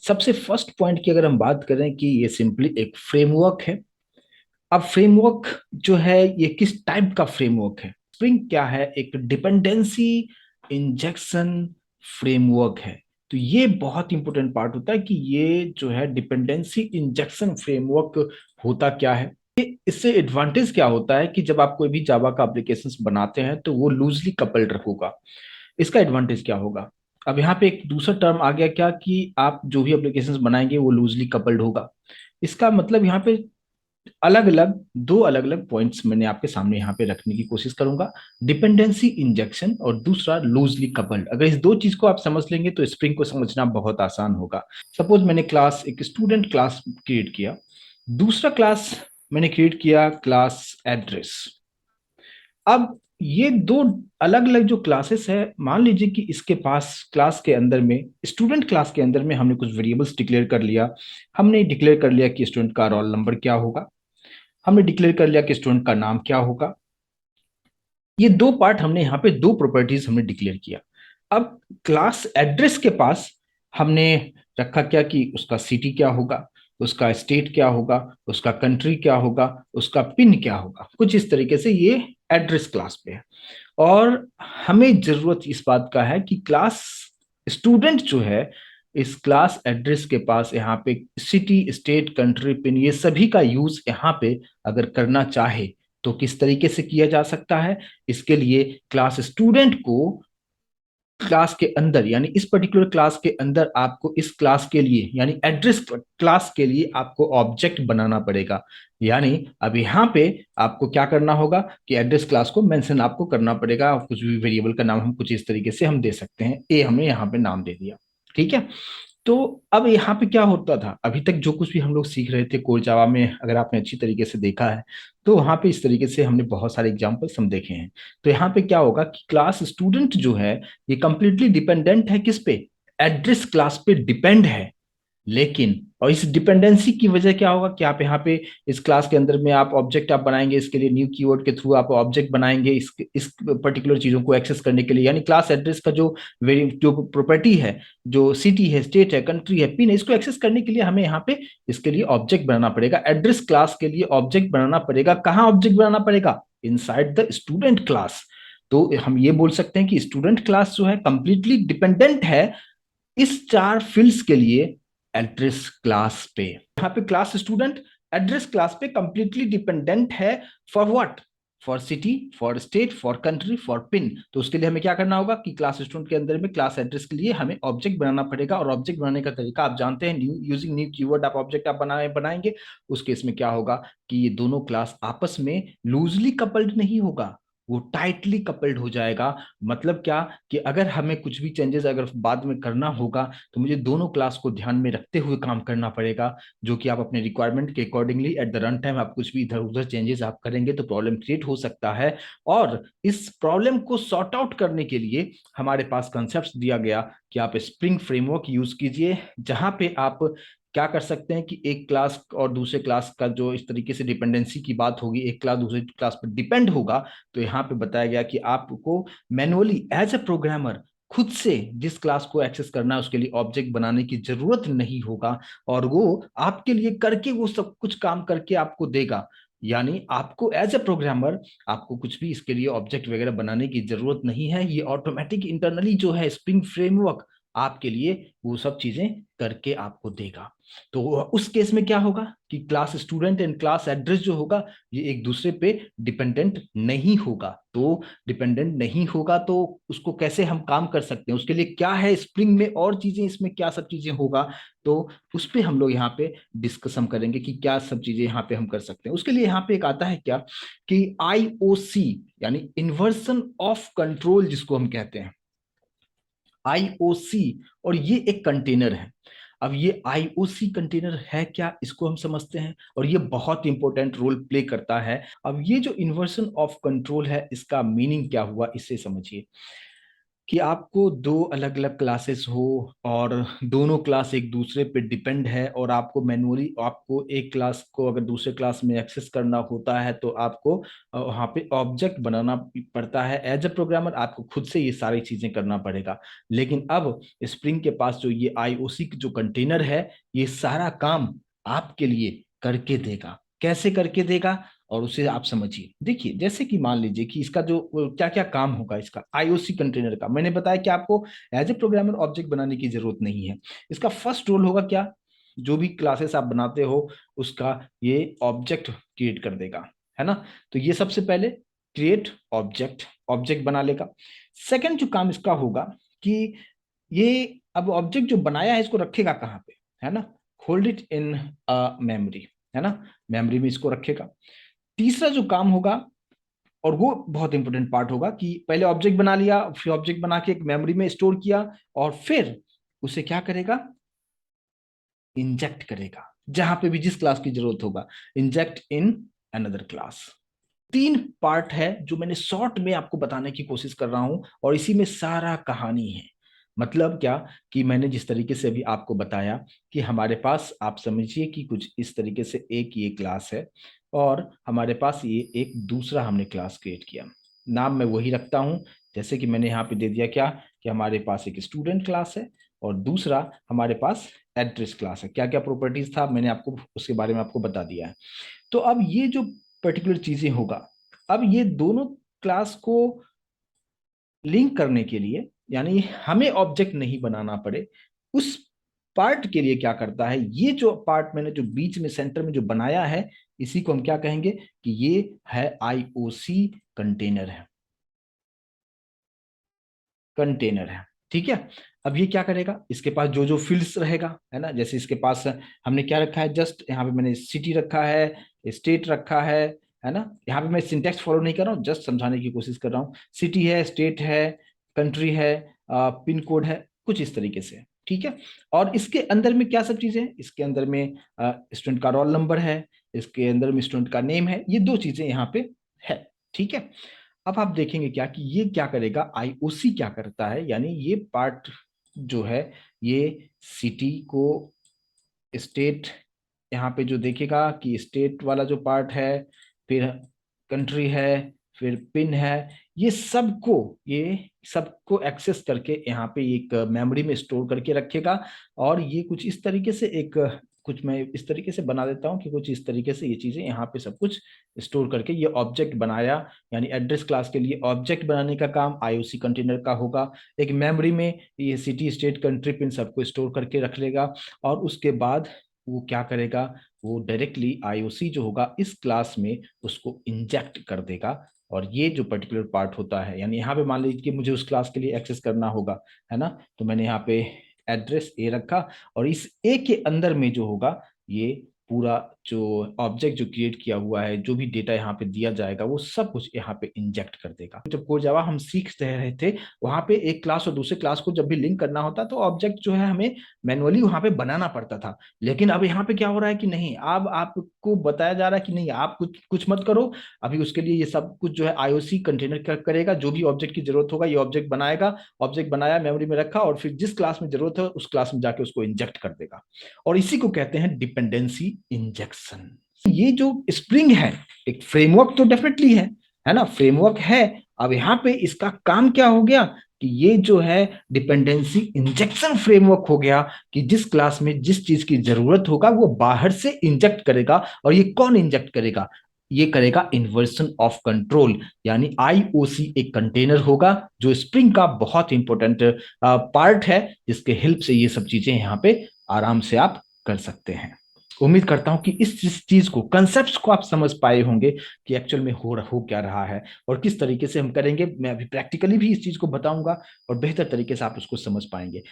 सबसे first point की अगर हम बात करें कि ये सिंपली एक फ्रेमवर्क है। अब फ्रेमवर्क जो है ये किस टाइप का फ्रेमवर्क है? स्प्रिंग क्या है? एक डिपेंडेंसी इंजेक्शन फ्रेमवर्क है। तो ये बहुत इंपॉर्टेंट पार्ट होता है कि ये जो है डिपेंडेंसी इंजेक्शन फ्रेमवर्क होता क्या है। इससे एडवांटेज क्या होता है कि जब आप कोई भी जावा का एप्लीकेशंस बनाते हैं तो वो लूजली कपल्ड होगा। इसका एडवांटेज क्या होगा? अब यहाँ पे एक दूसरा टर्म आ गया क्या कि आप जो भी एप्लीकेशंस बनाएंगे वो लूजली कपल्ड होगा। इसका मतलब यहाँ पे अलग अलग दो अलग अलग पॉइंट्स मैंने आपके सामने यहाँ पे रखने की कोशिश करूंगा। डिपेंडेंसी इंजेक्शन और दूसरा लूजली कपल्ड। अगर इस दो चीज को आप समझ लेंगे तो स्प्रिंग को समझना बहुत आसान होगा। सपोज मैंने क्लास एक स्टूडेंट क्लास क्रिएट किया। दूसरा क्लास मैंने क्रिएट किया क्लास एड्रेस। अब ये दो अलग अलग जो क्लासेस है, मान लीजिए कि इसके पास क्लास के अंदर में स्टूडेंट क्लास के अंदर में हमने कुछ वेरिएबल्स डिक्लेयर कर लिया। हमने डिक्लेयर कर लिया कि स्टूडेंट का रोल नंबर क्या होगा। हमने डिक्लेयर कर लिया कि स्टूडेंट का नाम क्या होगा। ये दो पार्ट हमने यहाँ पे दो प्रॉपर्टीज हमने डिक्लेयर किया। अब क्लास एड्रेस के पास हमने रखा क्या कि उसका सिटी क्या होगा, उसका स्टेट क्या होगा, उसका कंट्री क्या होगा, उसका पिन क्या होगा। कुछ इस तरीके से ये एड्रेस क्लास पे है। और हमें जरूरत इस बात का है कि क्लास स्टूडेंट जो है इस क्लास एड्रेस के पास यहाँ पे सिटी स्टेट कंट्री पिन ये सभी का यूज यहाँ पे अगर करना चाहे तो किस तरीके से किया जा सकता है। इसके लिए क्लास स्टूडेंट को क्लास के अंदर यानी इस पर्टिकुलर क्लास के अंदर आपको इस क्लास के लिए यानी एड्रेस क्लास के लिए आपको ऑब्जेक्ट बनाना पड़ेगा। यानी अब यहाँ पे आपको क्या करना होगा कि एड्रेस क्लास को मेंशन आपको करना पड़ेगा। कुछ भी वेरिएबल का नाम हम कुछ इस तरीके से हम दे सकते हैं। ए हमने यहाँ पे नाम दे दिया। ठीक है। तो अब यहाँ पे क्या होता था, अभी तक जो कुछ भी हम लोग सीख रहे थे कोर जावा में, अगर आपने अच्छी तरीके से देखा है तो वहां पे इस तरीके से हमने बहुत सारे एग्जांपल्स हम देखे हैं। तो यहाँ पे क्या होगा कि क्लास स्टूडेंट जो है ये कंप्लीटली डिपेंडेंट है किस पे? एड्रेस क्लास पे डिपेंड है। लेकिन और इस डिपेंडेंसी की वजह क्या होगा कि आप यहाँ पे इस क्लास के अंदर में आप ऑब्जेक्ट आप बनाएंगे। इसके लिए न्यू कीवर्ड के थ्रू आप ऑब्जेक्ट बनाएंगे इस पर्टिकुलर चीजों को एक्सेस करने के लिए। यानी क्लास एड्रेस का जो वेरी जो प्रॉपर्टी है, जो सिटी है स्टेट है कंट्री है पिन है, इसको एक्सेस करने के लिए हमें यहाँ पे इसके लिए ऑब्जेक्ट बनाना पड़ेगा। एड्रेस क्लास के लिए ऑब्जेक्ट बनाना पड़ेगा। कहाँ ऑब्जेक्ट बनाना पड़ेगा? Inside the student class. तो हम ये बोल सकते हैं कि स्टूडेंट क्लास जो है कंप्लीटली डिपेंडेंट है इस चार फील्ड्स के लिए एड्रेस क्लास पे। यहाँ पे क्लास स्टूडेंट एड्रेस क्लास पे कंप्लीटली डिपेंडेंट है। For what? For city for state for country for pin. तो उसके लिए हमें क्या करना होगा कि क्लास स्टूडेंट के अंदर में क्लास एड्रेस के लिए हमें ऑब्जेक्ट बनाना पड़ेगा। और ऑब्जेक्ट बनाने का तरीका आप जानते हैं, न्यू यूजिंग न्यू कीवर्ड आप ऑब्जेक्ट आप बनाएंगे। उस केस में क्या होगा कि ये दोनों क्लास आपस में लूजली कपल्ड नहीं होगा, वो टाइटली कपल्ड हो जाएगा। मतलब क्या कि अगर हमें कुछ भी चेंजेस अगर बाद में करना होगा तो मुझे दोनों क्लास को ध्यान में रखते हुए काम करना पड़ेगा। जो कि आप अपने रिक्वायरमेंट के accordingly at the run time आप कुछ भी इधर उधर चेंजेस आप करेंगे तो प्रॉब्लम क्रिएट हो सकता है। और इस प्रॉब्लम को सॉर्ट आउट करने के लिए हमारे पास कंसेप्ट दिया गया कि आप स्प्रिंग फ्रेमवर्क यूज कीजिए, जहां पे आप क्या कर सकते हैं कि एक क्लास और दूसरे क्लास का जो इस तरीके से डिपेंडेंसी की बात होगी, एक क्लास दूसरे क्लास पर डिपेंड होगा। तो यहाँ पे बताया गया कि आपको मैनुअली एज ए प्रोग्रामर खुद से जिस क्लास को एक्सेस करना है उसके लिए ऑब्जेक्ट बनाने की जरूरत नहीं होगा। और वो आपके लिए करके वो सब कुछ काम करके आपको देगा। यानी आपको एज ए प्रोग्रामर आपको कुछ भी इसके लिए ऑब्जेक्ट वगैरह बनाने की जरूरत नहीं है। ये ऑटोमेटिक इंटरनली जो है स्प्रिंग फ्रेमवर्क आपके लिए वो सब चीजें करके आपको देगा। तो उस केस में क्या होगा कि class student and class address जो होगा ये एक दूसरे पे डिपेंडेंट नहीं होगा। तो डिपेंडेंट नहीं होगा तो उसको कैसे हम काम कर सकते हैं, उसके लिए क्या है स्प्रिंग में और चीजें, इसमें क्या सब चीजें होगा। तो उस पे हम लोग यहाँ पे डिस्कशन करेंगे कि क्या सब चीजें यहाँ पे हम कर सकते हैं। उसके लिए यहाँ पे एक आता है क्या कि आईओसी यानी इन्वर्सन ऑफ कंट्रोल जिसको हम कहते हैं, आईओसी। और ये एक कंटेनर है। अब ये आईओसी कंटेनर है क्या, इसको हम समझते हैं और ये बहुत इंपॉर्टेंट रोल प्ले करता है। अब ये जो इन्वर्सन ऑफ कंट्रोल है इसका मीनिंग क्या हुआ इसे समझिए। कि आपको दो अलग अलग क्लासेस हो और दोनों क्लास एक दूसरे पे डिपेंड है, और आपको मैनुअली आपको एक क्लास को अगर दूसरे क्लास में एक्सेस करना होता है तो आपको वहाँ पे ऑब्जेक्ट बनाना पड़ता है। एज अ प्रोग्रामर आपको खुद से ये सारी चीजें करना पड़ेगा। लेकिन अब स्प्रिंग के पास जो ये आईओसी जो कंटेनर है, ये सारा काम आपके लिए करके देगा। कैसे करके देगा और उसे आप समझिए। देखिए, जैसे कि मान लीजिए कि इसका जो क्या क्या काम होगा इसका आईओसी कंटेनर का, मैंने बताया कि आपको एज ए प्रोग्रामर ऑब्जेक्ट बनाने की जरूरत नहीं है। इसका फर्स्ट रोल होगा क्या, जो भी क्लासेस आप बनाते हो उसका ये ऑब्जेक्ट क्रिएट कर देगा, है ना। तो ये सबसे पहले क्रिएट ऑब्जेक्ट, ऑब्जेक्ट बना लेगा। सेकंड जो काम इसका होगा कि ये अब ऑब्जेक्ट जो बनाया है इसको रखेगा कहाँ पे, है ना। होल्ड इट इन मेमोरी, है ना, मेमोरी में इसको रखेगा। तीसरा जो काम होगा, और वो बहुत इंपॉर्टेंट पार्ट होगा, कि पहले ऑब्जेक्ट बना लिया, फिर ऑब्जेक्ट बना के एक मेमोरी में स्टोर किया, और फिर उसे क्या करेगा, इंजेक्ट करेगा जहां पे भी जिस क्लास की जरूरत होगा, इंजेक्ट इन अनदर क्लास। तीन पार्ट है जो मैंने शॉर्ट में आपको बताने की कोशिश कर रहा हूं, और इसी में सारा कहानी है। मतलब क्या, कि मैंने जिस तरीके से अभी आपको बताया कि हमारे पास आप समझिए कि कुछ इस तरीके से एक ये क्लास है, और हमारे पास ये एक दूसरा हमने क्लास क्रिएट किया। नाम मैं वही रखता हूं, जैसे कि मैंने यहाँ पे दे दिया क्या, कि हमारे पास एक स्टूडेंट क्लास है और दूसरा हमारे पास एड्रेस क्लास है। क्या क्या प्रॉपर्टीज था मैंने आपको उसके बारे में आपको बता दिया है। तो अब ये जो पर्टिकुलर चीजें होगा, अब ये दोनों क्लास को लिंक करने के लिए, यानी हमें ऑब्जेक्ट नहीं बनाना पड़े, उस पार्ट के लिए क्या करता है, ये जो पार्ट मैंने जो बीच में सेंटर में जो बनाया है, इसी को हम क्या कहेंगे, कि ये है आईओसी कंटेनर है, कंटेनर है। ठीक है। अब ये क्या करेगा, इसके पास जो जो फील्ड्स रहेगा, है ना, जैसे इसके पास हमने क्या रखा है, जस्ट यहाँ पे मैंने सिटी रखा है, स्टेट रखा है ना। यहाँ पे मैं सिंटेक्स फॉलो नहीं कर रहा हूँ, जस्ट समझाने की कोशिश कर रहा हूँ। सिटी है, स्टेट है, कंट्री है, पिन कोड है, कुछ इस तरीके से। ठीक है। और इसके अंदर में क्या सब चीजें हैं, इसके अंदर में स्टूडेंट का रोल नंबर है, इसके अंदर में स्टूडेंट का नेम है, ये दो चीजें यहाँ पे है। ठीक है। अब आप देखेंगे क्या, कि ये क्या करेगा, आईओसी क्या करता है, यानी ये पार्ट जो है, ये सिटी को, स्टेट, यहाँ पे जो देखेगा कि स्टेट वाला जो पार्ट है, फिर कंट्री है, फिर पिन है, ये सबको एक्सेस करके यहाँ पे एक मेमोरी में स्टोर करके रखेगा। और ये कुछ इस तरीके से एक, कुछ मैं इस तरीके से बना देता हूँ कि कुछ इस तरीके से ये चीजें यहाँ पे सब कुछ स्टोर करके ये ऑब्जेक्ट बनाया, यानी एड्रेस क्लास के लिए ऑब्जेक्ट बनाने का काम आईओसी कंटेनर का होगा। एक मेमोरी में ये सिटी, स्टेट, कंट्री, पिन सबको स्टोर करके रख लेगा, और उसके बाद वो क्या करेगा, वो डायरेक्टली आईओसी जो होगा इस क्लास में उसको इंजेक्ट कर देगा। और ये जो पर्टिकुलर पार्ट होता है, यानी यहाँ पे मान लीजिए कि मुझे उस क्लास के लिए एक्सेस करना होगा, है ना, तो मैंने यहाँ पे एड्रेस ए रखा, और इस ए के अंदर में जो होगा, ये पूरा जो ऑब्जेक्ट जो क्रिएट किया हुआ है, जो भी डेटा यहाँ पे दिया जाएगा, वो सब कुछ यहाँ पे इंजेक्ट कर देगा। जब कोर जावा हम सीख रहे थे, वहां पे एक क्लास और दूसरे क्लास को जब भी लिंक करना होता तो ऑब्जेक्ट जो है हमें मैनुअली वहां पे बनाना पड़ता था। लेकिन अब यहाँ पे क्या हो रहा है कि नहीं, अब आपको बताया जा रहा है कि नहीं, आप कुछ कुछ मत करो, अभी उसके लिए ये सब कुछ जो है आईओसी कंटेनर करेगा। जो भी ऑब्जेक्ट की जरूरत होगा ये ऑब्जेक्ट बनाएगा, ऑब्जेक्ट बनाया, मेमोरी में रखा, और फिर जिस क्लास में जरूरत है उस क्लास में जाके उसको इंजेक्ट कर देगा। और इसी को कहते हैं डिपेंडेंसी इंजेक्शन। ये जो स्प्रिंग है, एक फ्रेमवर्क तो डेफिनेटली है ना, फ्रेमवर्क है। अब यहाँ पे इसका काम क्या हो गया, कि ये जो है डिपेंडेंसी इंजेक्शन फ्रेमवर्क हो गया, कि जिस क्लास में जिस चीज की जरूरत होगा वो बाहर से इंजेक्ट करेगा। और ये कौन इंजेक्ट करेगा, ये करेगा इन्वर्सन ऑफ कंट्रोल, यानी आईओसी एक कंटेनर होगा जो स्प्रिंग का बहुत इंपॉर्टेंट पार्ट है, जिसके हेल्प से ये सब चीजें यहाँ पे आराम से आप कर सकते हैं। उम्मीद करता हूं कि इस चीज को, कंसेप्ट को आप समझ पाए होंगे कि एक्चुअल में हो क्या रहा है और किस तरीके से हम करेंगे। मैं अभी प्रैक्टिकली भी इस चीज को बताऊंगा और बेहतर तरीके से आप उसको समझ पाएंगे।